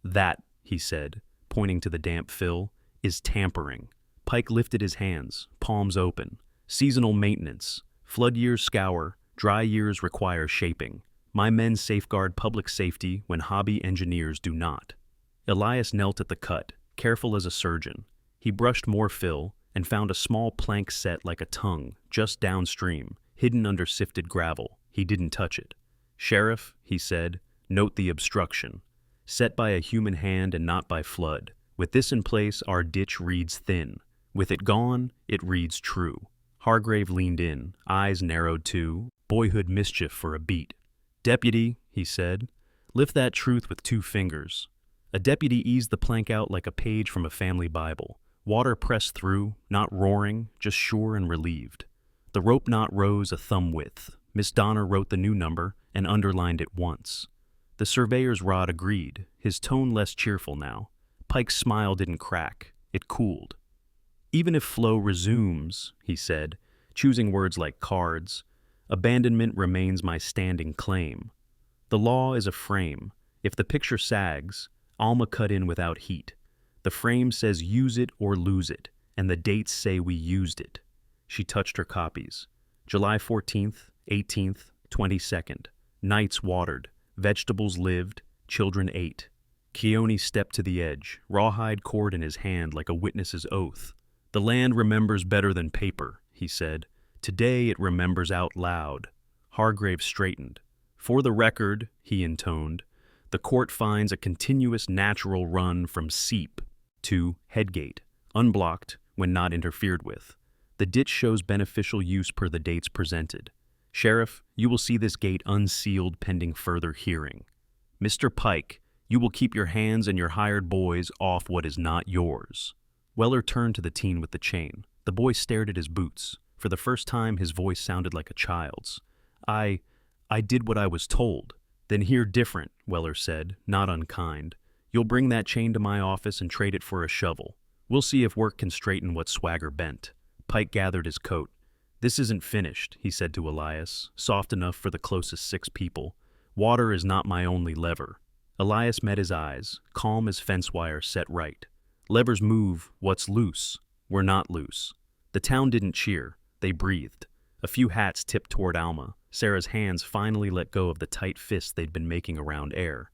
Speaker 1: That, he said, pointing to the damp fill, is tampering. Pike lifted his hands, palms open. Seasonal maintenance. Flood years scour, dry years require shaping. My men safeguard public safety when hobby engineers do not. Elias knelt at the cut, careful as a surgeon. He brushed more fill and found a small plank set like a tongue, just downstream, hidden under sifted gravel. He didn't touch it. Sheriff, he said, note the obstruction. Set by a human hand and not by flood. With this in place, our ditch reads thin. With it gone, it reads true. Hargrave leaned in, eyes narrowed to boyhood mischief for a beat. Deputy, he said, lift that truth with 2 fingers. A deputy eased the plank out like a page from a family Bible. Water pressed through, not roaring, just sure and relieved. The rope knot rose a thumb width. Miss Donner wrote the new number and underlined it once. The surveyor's rod agreed, his tone less cheerful now. Pike's smile didn't crack, it cooled. Even if flow resumes, he said, choosing words like cards, abandonment remains my standing claim. The law is a frame. If the picture sags, Alma cut in without heat. The frame says use it or lose it, and the dates say we used it. She touched her copies. July 14th, 18th, 22nd. Nights watered, vegetables lived, children ate. Keone stepped to the edge, rawhide cord in his hand like a witness's oath. The land remembers better than paper, he said. Today it remembers out loud. Hargrave straightened. For the record, he intoned, the court finds a continuous natural run from seep to headgate, unblocked when not interfered with. The ditch shows beneficial use per the dates presented. Sheriff, you will see this gate unsealed pending further hearing. Mr. Pike, you will keep your hands and your hired boys off what is not yours. Weller turned to the teen with the chain. The boy stared at his boots. For the first time, his voice sounded like a child's. I did what I was told. Then hear different, Weller said, not unkind. You'll bring that chain to my office and trade it for a shovel. We'll see if work can straighten what swagger bent. Pike gathered his coat. This isn't finished, he said to Elias, soft enough for the closest 6 people. Water is not my only lever. Elias met his eyes, calm as fence wire set right. Levers move, what's loose? We're not loose. The town didn't cheer. They breathed. A few hats tipped toward Alma. Sarah's hands finally let go of the tight fists they'd been making around air.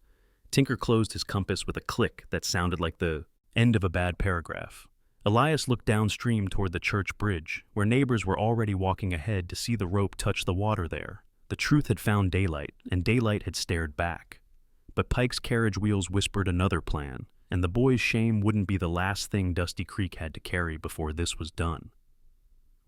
Speaker 1: Tinker closed his compass with a click that sounded like the end of a bad paragraph. Elias looked downstream toward the church bridge, where neighbors were already walking ahead to see the rope touch the water there. The truth had found daylight, and daylight had stared back. But Pike's carriage wheels whispered another plan, and the boy's shame wouldn't be the last thing Dusty Creek had to carry before this was done.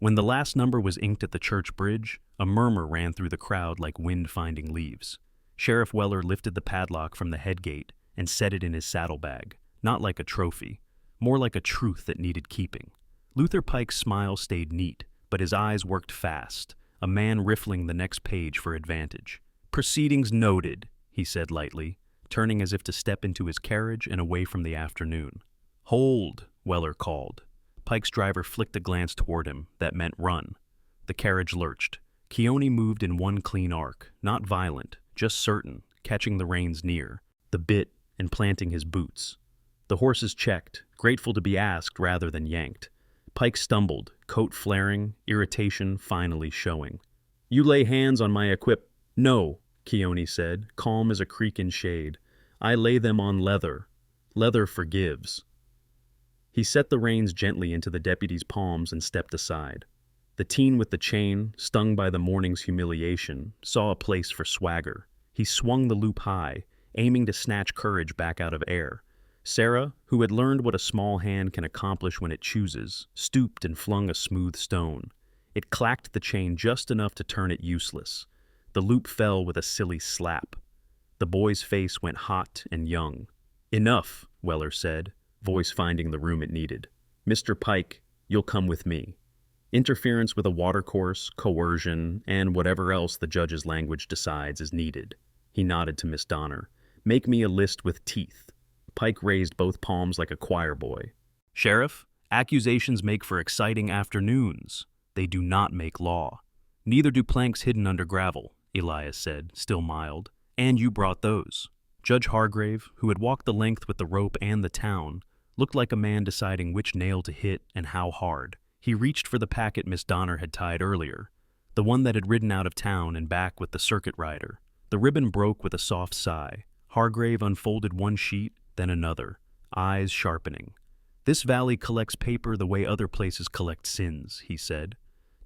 Speaker 1: When the last number was inked at the church bridge, a murmur ran through the crowd like wind finding leaves. Sheriff Weller lifted the padlock from the headgate and set it in his saddlebag, not like a trophy, more like a truth that needed keeping. Luther Pike's smile stayed neat, but his eyes worked fast, a man riffling the next page for advantage. Proceedings noted, he said lightly, turning as if to step into his carriage and away from the afternoon. Hold, Weller called. Pike's driver flicked a glance toward him that meant run. The carriage lurched. Keone moved in one clean arc, not violent, just certain, catching the reins near, the bit, and planting his boots. The horses checked, grateful to be asked rather than yanked. Pike stumbled, coat flaring, irritation finally showing. You lay hands on my No, Keone said, calm as a creek in shade. I lay them on leather. Leather forgives. He set the reins gently into the deputy's palms and stepped aside. The teen with the chain, stung by the morning's humiliation, saw a place for swagger. He swung the loop high, aiming to snatch courage back out of air. Sarah, who had learned what a small hand can accomplish when it chooses, stooped and flung a smooth stone. It clacked the chain just enough to turn it useless. The loop fell with a silly slap. The boy's face went hot and young. Enough, Weller said, voice finding the room it needed. Mr. Pike, you'll come with me. Interference with a watercourse, coercion, and whatever else the judge's language decides is needed. He nodded to Miss Donner. Make me a list with teeth. Pike raised both palms like a choir boy. Sheriff, accusations make for exciting afternoons. They do not make law. Neither do planks hidden under gravel, Elias said, still mild. And you brought those. Judge Hargrave, who had walked the length with the rope and the town, looked like a man deciding which nail to hit and how hard. He reached for the packet Miss Donner had tied earlier, the one that had ridden out of town and back with the circuit rider. The ribbon broke with a soft sigh. Hargrave unfolded one sheet, then another, eyes sharpening. This valley collects paper the way other places collect sins, he said.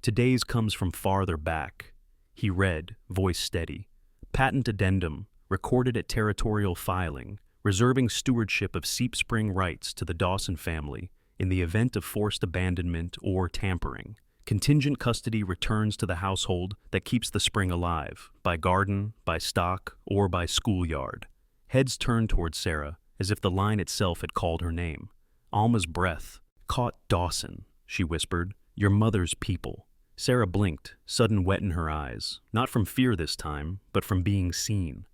Speaker 1: Today's comes from farther back. He read, voice steady. Patent addendum, recorded at territorial filing, reserving stewardship of Seep Spring rights to the Dawson family in the event of forced abandonment or tampering. Contingent custody returns to the household that keeps the spring alive, by garden, by stock, or by schoolyard. Heads turned toward Sarah, as if the line itself had called her name. Alma's breath Caught Dawson, she whispered. Your mother's people. Sarah blinked, sudden wet in her eyes, not from fear this time, but from being seen.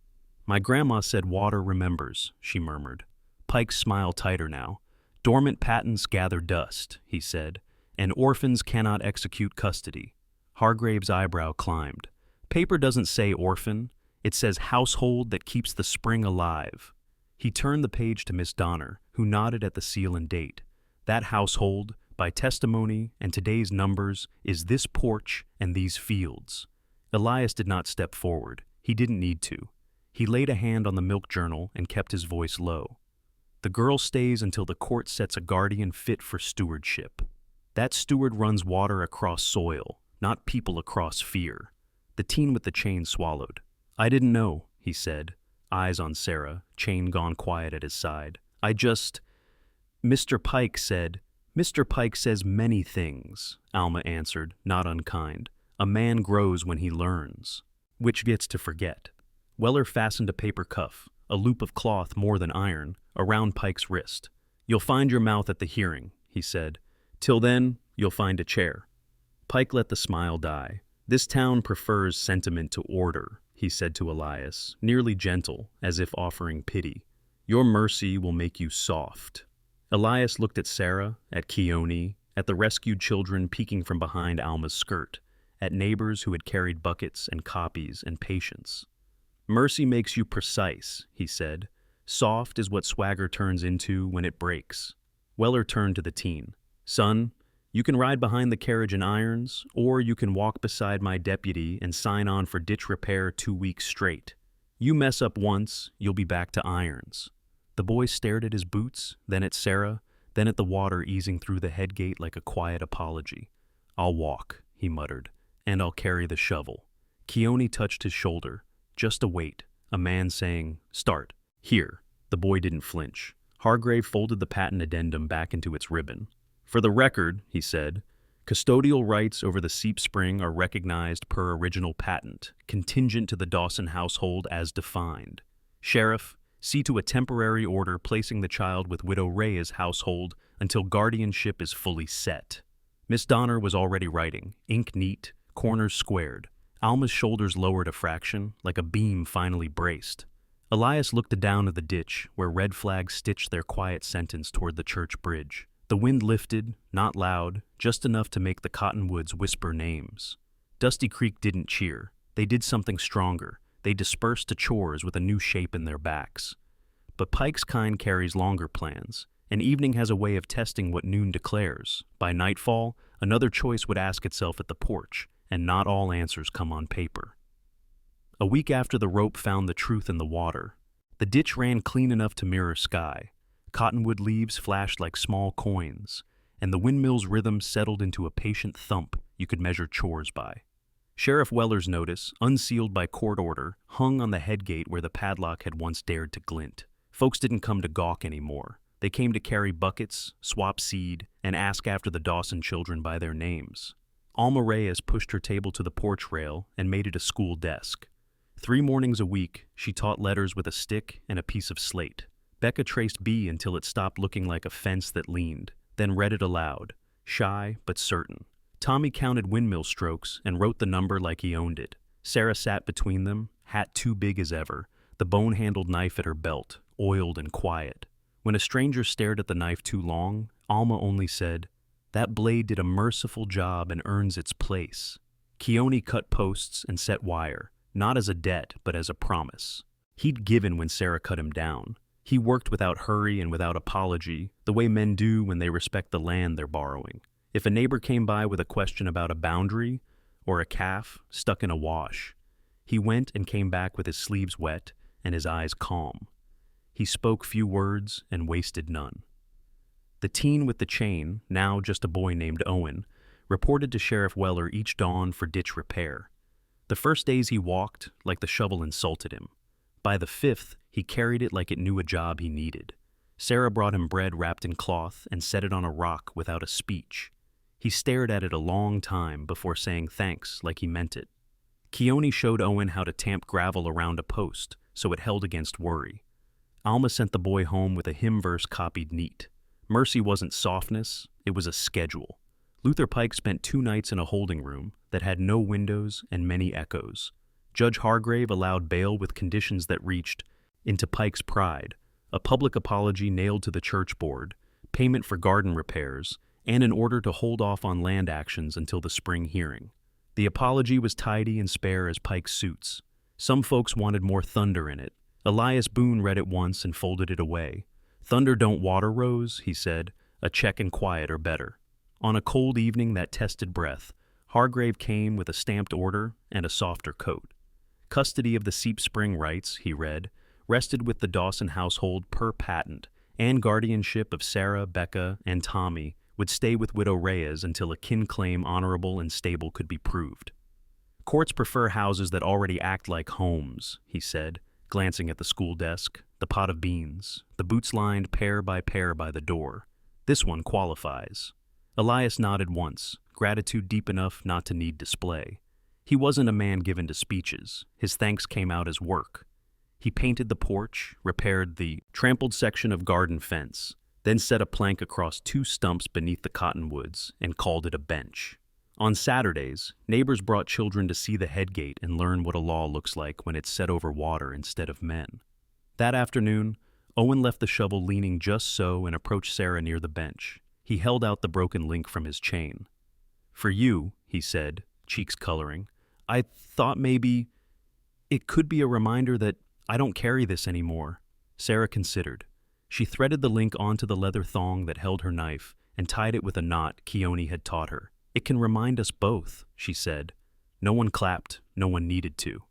Speaker 1: My grandma said water remembers, she murmured. Pike's smile tighter now. Dormant patents gather dust, he said, and orphans cannot execute custody. Hargrave's eyebrow climbed. Paper doesn't say orphan, it says household that keeps the spring alive. He turned the page to Miss Donner, who nodded at the seal and date. That household, by testimony and today's numbers, is this porch and these fields. Elias did not step forward. He didn't need to. He laid a hand on the milk journal and kept his voice low. The girl stays until the court sets a guardian fit for stewardship. That steward runs water across soil, not people across fear. The teen with the chain swallowed. I didn't know, he said, eyes on Sarah, chain gone quiet at his side. Mr. Pike says many things, Alma answered, not unkind. A man grows when he learns. Which gets to forget. Weller fastened a paper cuff, a loop of cloth more than iron, around Pike's wrist. You'll find your mouth at the hearing, he said. Till then, you'll find a chair. Pike let the smile die. This town prefers sentiment to order, he said to Elias, nearly gentle, as if offering pity. Your mercy will make you soft. Elias looked at Sarah, at Keone, at the rescued children peeking from behind Alma's skirt, at neighbors who had carried buckets and copies and patience. Mercy makes you precise, he said. Soft is what swagger turns into when it breaks. Weller turned to the teen. Son, you can ride behind the carriage in irons, or you can walk beside my deputy and sign on for ditch repair 2 weeks straight. You mess up once, you'll be back to irons. The boy stared at his boots, then at Sarah, then at the water easing through the headgate like a quiet apology. I'll walk, he muttered, and I'll carry the shovel. Keone touched his shoulder. Just a wait, a man saying, start. Here. The boy didn't flinch. Hargrave folded the patent addendum back into its ribbon. For the record, he said, custodial rights over the seep spring are recognized per original patent, contingent to the Dawson household as defined. Sheriff, see to a temporary order placing the child with Widow Reyes' household until guardianship is fully set. Miss Donner was already writing, ink neat, corners squared. Alma's shoulders lowered a fraction, like a beam finally braced. Elias looked down at the ditch, where red flags stitched their quiet sentence toward the church bridge. The wind lifted, not loud, just enough to make the cottonwoods whisper names. Dusty Creek didn't cheer. They did something stronger. They dispersed to chores with a new shape in their backs. But Pike's kind carries longer plans, and evening has a way of testing what noon declares. By nightfall, another choice would ask itself at the porch, and not all answers come on paper. A week after the rope found the truth in the water, the ditch ran clean enough to mirror sky. Cottonwood leaves flashed like small coins, and the windmill's rhythm settled into a patient thump you could measure chores by. Sheriff Weller's notice, unsealed by court order, hung on the headgate where the padlock had once dared to glint. Folks didn't come to gawk anymore. They came to carry buckets, swap seed, and ask after the Dawson children by their names. Alma Reyes pushed her table to the porch rail and made it a school desk. 3 mornings a week, she taught letters with a stick and a piece of slate. Becca traced B until it stopped looking like a fence that leaned, then read it aloud, shy but certain. Tommy counted windmill strokes and wrote the number like he owned it. Sarah sat between them, hat too big as ever, the bone-handled knife at her belt, oiled and quiet. When a stranger stared at the knife too long, Alma only said, "That blade did a merciful job and earns its place." Keone cut posts and set wire, not as a debt, but as a promise. He'd given when Sarah cut him down. He worked without hurry and without apology, the way men do when they respect the land they're borrowing. If a neighbor came by with a question about a boundary or a calf stuck in a wash, he went and came back with his sleeves wet and his eyes calm. He spoke few words and wasted none. The teen with the chain, now just a boy named Owen, reported to Sheriff Weller each dawn for ditch repair. The first days he walked like the shovel insulted him. By the 5th, he carried it like it knew a job he needed. Sarah brought him bread wrapped in cloth and set it on a rock without a speech. He stared at it a long time before saying thanks like he meant it. Keone showed Owen how to tamp gravel around a post so it held against worry. Alma sent the boy home with a hymn verse copied neat. Mercy wasn't softness, it was a schedule. Luther Pike spent 2 nights in a holding room that had no windows and many echoes. Judge Hargrave allowed bail with conditions that reached into Pike's pride: a public apology nailed to the church board, payment for garden repairs, and an order to hold off on land actions until the spring hearing. The apology was tidy and spare as Pike's suits. Some folks wanted more thunder in it. Elias Boone read it once and folded it away. "Thunder don't water, Rose," he said. "A check and quiet are better." On a cold evening that tested breath, Hargrave came with a stamped order and a softer coat. Custody of the Seep Spring rights, he read, rested with the Dawson household per patent, and guardianship of Sarah, Becca, and Tommy would stay with Widow Reyes until a kin claim honorable and stable could be proved. "Courts prefer houses that already act like homes," he said, glancing at the school desk, the pot of beans, the boots lined pair by the door. "This one qualifies." Elias nodded once, gratitude deep enough not to need display. He wasn't a man given to speeches. His thanks came out as work. He painted the porch, repaired the trampled section of garden fence, then set a plank across 2 stumps beneath the cottonwoods and called it a bench. On Saturdays, neighbors brought children to see the headgate and learn what a law looks like when it's set over water instead of men. That afternoon, Owen left the shovel leaning just so and approached Sarah near the bench. He held out the broken link from his chain. "For you," he said, cheeks coloring. "I thought maybe it could be a reminder that I don't carry this anymore." Sarah considered. She threaded the link onto the leather thong that held her knife and tied it with a knot Keone had taught her. "It can remind us both," she said. No one clapped, no one needed to.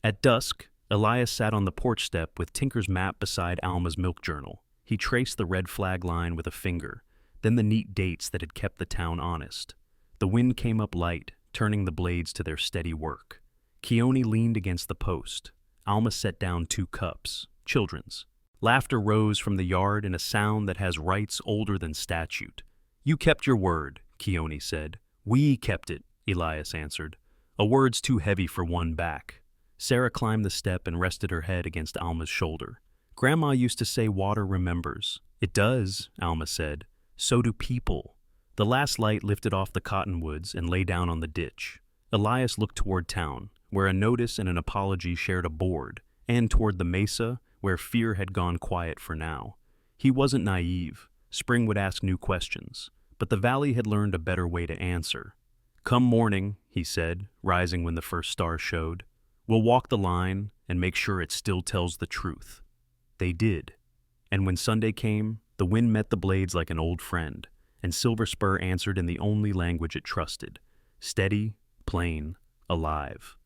Speaker 1: At dusk, Elias sat on the porch step with Tinker's map beside Alma's milk journal. He traced the red flag line with a finger, then the neat dates that had kept the town honest. The wind came up light, turning the blades to their steady work. Keone leaned against the post. Alma set down 2 cups, children's. Laughter rose from the yard in a sound that has rights older than statute. "You kept your word," Keone said. "We kept it," Elias answered. "A word's too heavy for one back." Sarah climbed the step and rested her head against Alma's shoulder. "Grandma used to say water remembers." "It does," Alma said. "So do people." The last light lifted off the cottonwoods and lay down on the ditch. Elias looked toward town, where a notice and an apology shared a board, and toward the mesa, where fear had gone quiet for now. He wasn't naive. Spring would ask new questions, but the valley had learned a better way to answer. "Come morning," he said, rising when the first star showed. "We'll walk the line and make sure it still tells the truth." They did. And when Sunday came, the wind met the blades like an old friend, and Silver Spur answered in the only language it trusted: steady, plain, alive.